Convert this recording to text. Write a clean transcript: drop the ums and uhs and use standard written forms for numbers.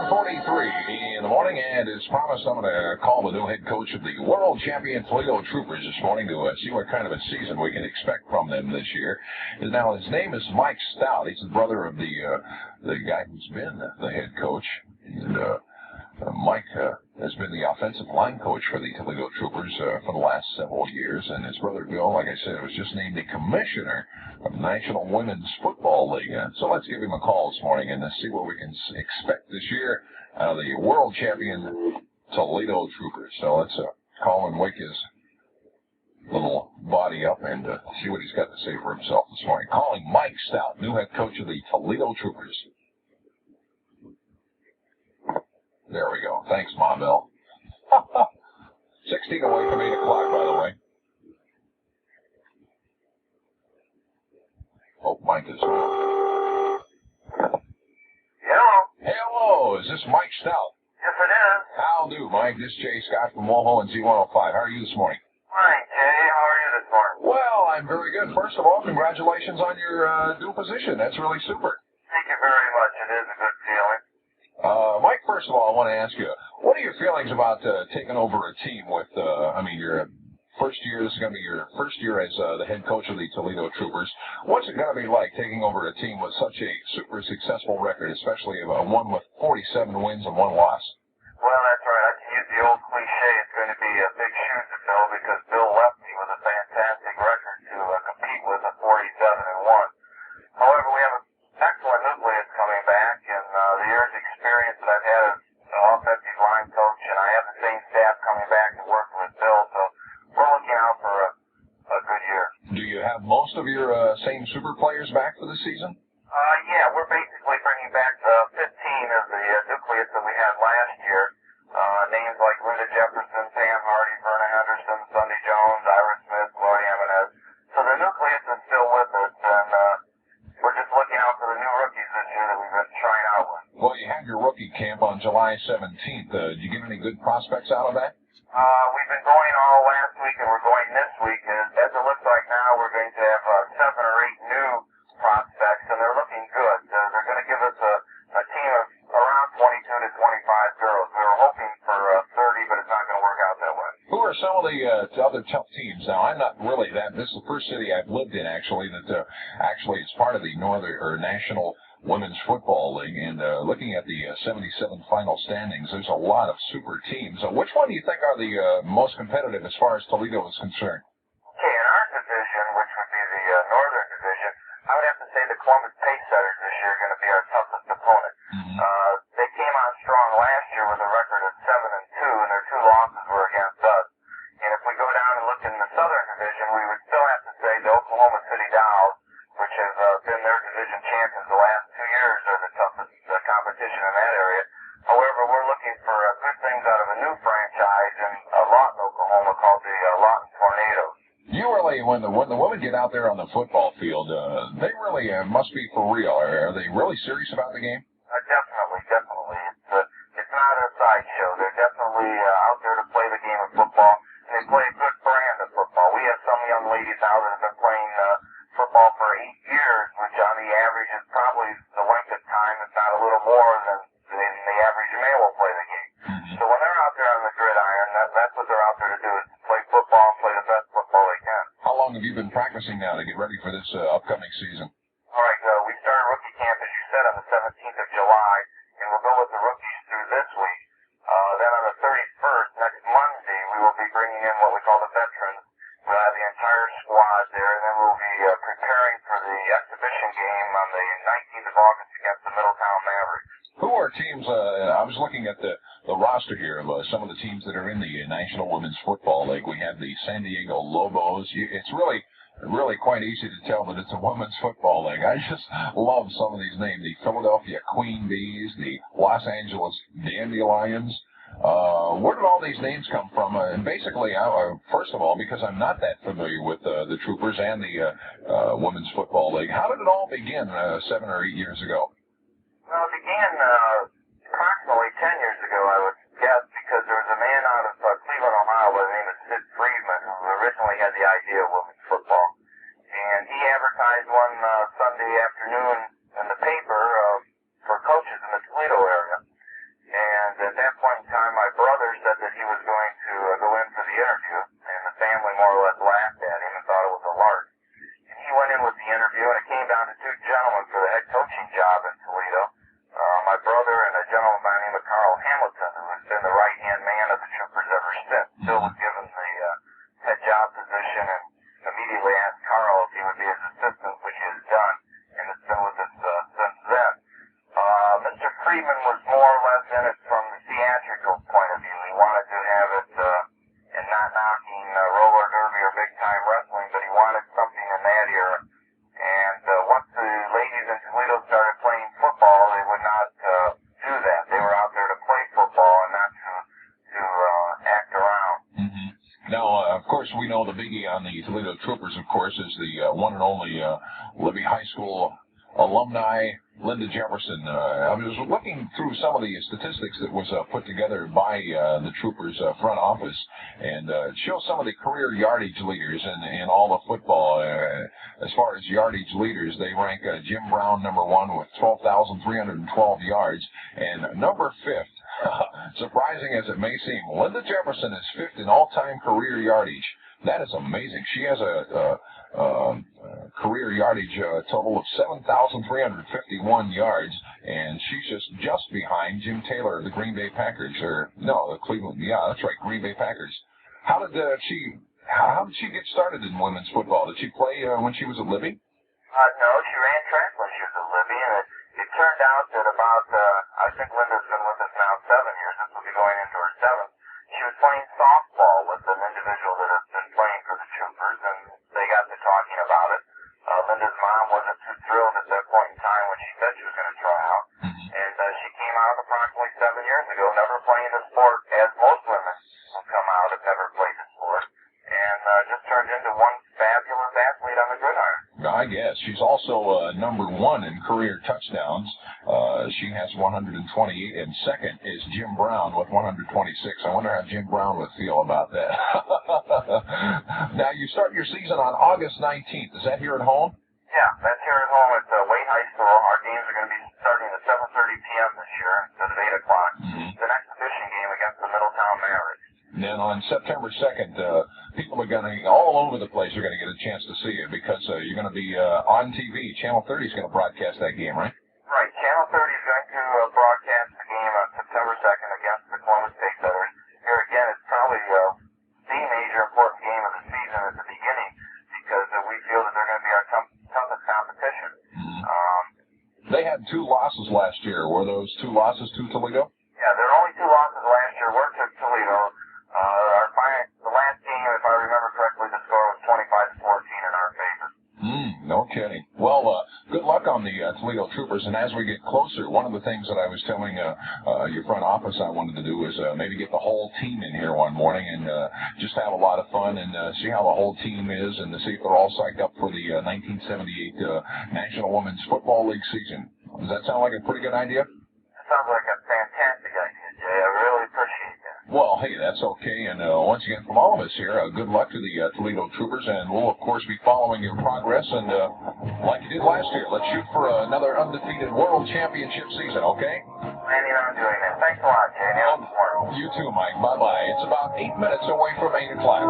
4:43 in the morning, and as promised, I'm going to call the new head coach of the world champion Toledo Troopers this morning to see what kind of a season we can expect from them this year. Now, his name is Mike Stout. He's the brother of the guy who's been the head coach, and Mike has been the offensive line coach for the Toledo Troopers for the last several years, and his brother Bill, like I said, was just named the commissioner of the National Women's Football League. So let's give him a call this morning and see what we can expect this year out of the world champion Toledo Troopers. So let's call and wake his little body up and see what he's got to say for himself this morning. Calling Mike Stout, new head coach of the Toledo Troopers. There we go. Thanks, Ma Bill. 16 away from 8 o'clock, by the way. Hope Mike is Hello. Hello, is this Mike Stout? Yes, it is. How do, Mike? This is Jay Scott from Woho and Z105. How are you this morning? Fine, Jay. How are you this morning? Well, I'm very good. First of all, congratulations on your new position. That's really super. Thank you very much. It is a good feeling. Mike, first of all, I want to ask you, what are your feelings about taking over a team with, your first year, this is going to be your first year as the head coach of the Toledo Troopers. What's it going to be like taking over a team with such a super successful record, especially one with 47 wins and 1 loss? Well, that's right. I can use the old cliche. It's going to be a big shoes to fill because Bill left me with a fantastic record to compete with a 47-1. However, we have an excellent nucleus coming back, and the years' experience that I've had as an offensive line coach, and I have the same staff coming back and working with Bill, so we're looking out for a good year. Do you have most of your same super players back for the season? Yeah, we're basically bringing back 15 of the nucleus that we had last year. Names like Linda Jefferson, Pam Hardy, Verna Henderson, Sunday Jones, Ira Smith, Gloria Jimenez. So the nucleus is still with us, and we're just looking out for the new rookies this year that we've been trying out with. Well, you had your rookie camp on July 17th. Did you get any good prospects out of that? We've been going all last week, and we're going this week. And as it looks like now, we're going to have 7 or 8 new prospects, and they're looking good. They're going to give us a team of around 22 to 25 girls. We were hoping for 30, but it's not going to work out that way. Who are some of the other tough teams? Now, I'm not really that. This is the first city I've lived in, actually, that actually is part of the National Women's Football League. And looking at the 77 final standings, there's a lot of super teams. Which one do you think are the most competitive as far as Toledo is concerned? Okay, in our division, which would be the Northern Division, I would have to say the Columbus Pacesetters this year are going to be our toughest opponent. Mm-hmm. They came on strong last year with a record of 7-2, and their 2 losses were against us. And if we go down and look in the Southern Division, we would still have to say the Oklahoma City Dolls, which have been their division champions the last 2 years, are the toughest competition in that area. However, we're looking for good things out of a new franchise in Lawton, Oklahoma, called the Lawton Tornadoes. You really, when the women get out there on the football field, they really must be for real. Are they really serious about the game? Definitely. It's not a sideshow. They're definitely out there to play the game of football, and they play a good brand of football. We have some young ladies now that have been playing football for 8 years, which on the average is probably the length of time, if not a little more than the average male will play the game. Mm-hmm. So when they're out there on the gridiron, that's what they're out there to do, is play football and play the best football they can. How long have you been practicing now to get ready for this upcoming season? All right, we started rookie camp, as you said, on the 17th of July, and we'll go with the rookies through this week. Then on the 31st, next Monday, we will be bringing in what we call the veterans. We'll have the entire squad there, and then we'll be preparing for the exhibition game on the 19th of August against the Middletown Mavericks. Who are teams, I was looking at the roster here of some of the teams that are in the National Women's Football League. We have the San Diego Lobos. It's really quite easy to tell that it's a women's football league. I just love some of these names. The Philadelphia Queen Bees, the Los Angeles Dandelions. Where did all these names come from? And basically, first of all, because I'm not that familiar with the Troopers and the Women's Football League, how did it all begin 7 or 8 years ago? Well, it began approximately 10 years ago, I would guess, because there was a man out of Cleveland, Ohio, by the name of Sid Friedman, who originally had the idea of women's football. And he advertised one Sunday afternoon in the paper for coaches in the Toledo area. Friedman was more or less in it from the theatrical point of view. He wanted to have it, and not knocking roller derby or big-time wrestling, but he wanted something in that era. And once the ladies in Toledo started playing football, they would not do that. They were out there to play football and not to act around. Mm-hmm. Now, of course, we know the biggie on the Toledo Troopers, of course, is the one and only Libby High School alumni, Linda Jefferson. I was looking through some of the statistics that was put together by the Troopers front office, and it shows some of the career yardage leaders in all of football. As far as yardage leaders, they rank Jim Brown number 1 with 12,312 yards, and number 5th, surprising as it may seem, Linda Jefferson is 5th in all-time career yardage. That is amazing. She has a career yardage total of 7,351 yards, and she's just behind Jim Taylor of the Green Bay Packers, or no, the Cleveland. Yeah, that's right, Green Bay Packers. How did she get started in women's football? Did she play when she was at Libby? No, she ran track when she was at Libby, and it turned out that about I think Linda's been with us now 7 years. This will be going into her 7th. She was playing softball with an individual that has been playing for the Troopers, and they got to talking about it. Linda's mom wasn't too thrilled at that point in time when she said she was going to try out. And she came out approximately 7 years ago, never playing the sport, as most women who come out have never played the sport, and just turned into one fabulous athlete on the gridiron. I guess. She's also number 1 in career touchdowns. She has 128, and second is Jim Brown with 126. I wonder how Jim Brown would feel about that. Now, you start your season on August 19th. Is that here at home? Yeah, that's here at home at Wade High School. Our games are going to be starting at 7:30 p.m. this year instead of 8 o'clock. It's an exhibition game against the Middletown Mavericks. Then on September 2nd, people are going to, all over the place, are going to get a chance to see you because you're going to be on TV. Channel 30 is going to broadcast that game, right? Right. Channel 30 is going to broadcast the game on September 2nd against the Columbus State Feathers. Here again, it's probably the major important game of the season at the beginning because we feel that they're going to be our toughest competition. They had 2 losses last year. Were those 2 losses to Toledo? Yeah, there were only 2 losses last year. Were to Toledo. The last game, if I remember correctly, the score was 25-14 in our favor. No kidding. Well, good luck on the Toledo Troopers, and as we get closer, one of the things that I was telling your front office I wanted to do is maybe get the whole team in here one morning and just have a lot of fun and see how the whole team is and to see if they're all psyched up for the 1978 National Women's Football League season. Does that sound like a pretty good idea? It sounds like a fantastic idea, Jay. I really appreciate that. Well, hey, that's okay. And once again, from all of us here, good luck to the Toledo Troopers. And we'll, of course, be following your progress. And like you did last year, let's shoot for another undefeated World Championship season, okay? Planning on doing that. Thanks a lot, Jay. Now tomorrow. You too, Mike. Bye-bye. It's about 8 minutes away from 8 o'clock.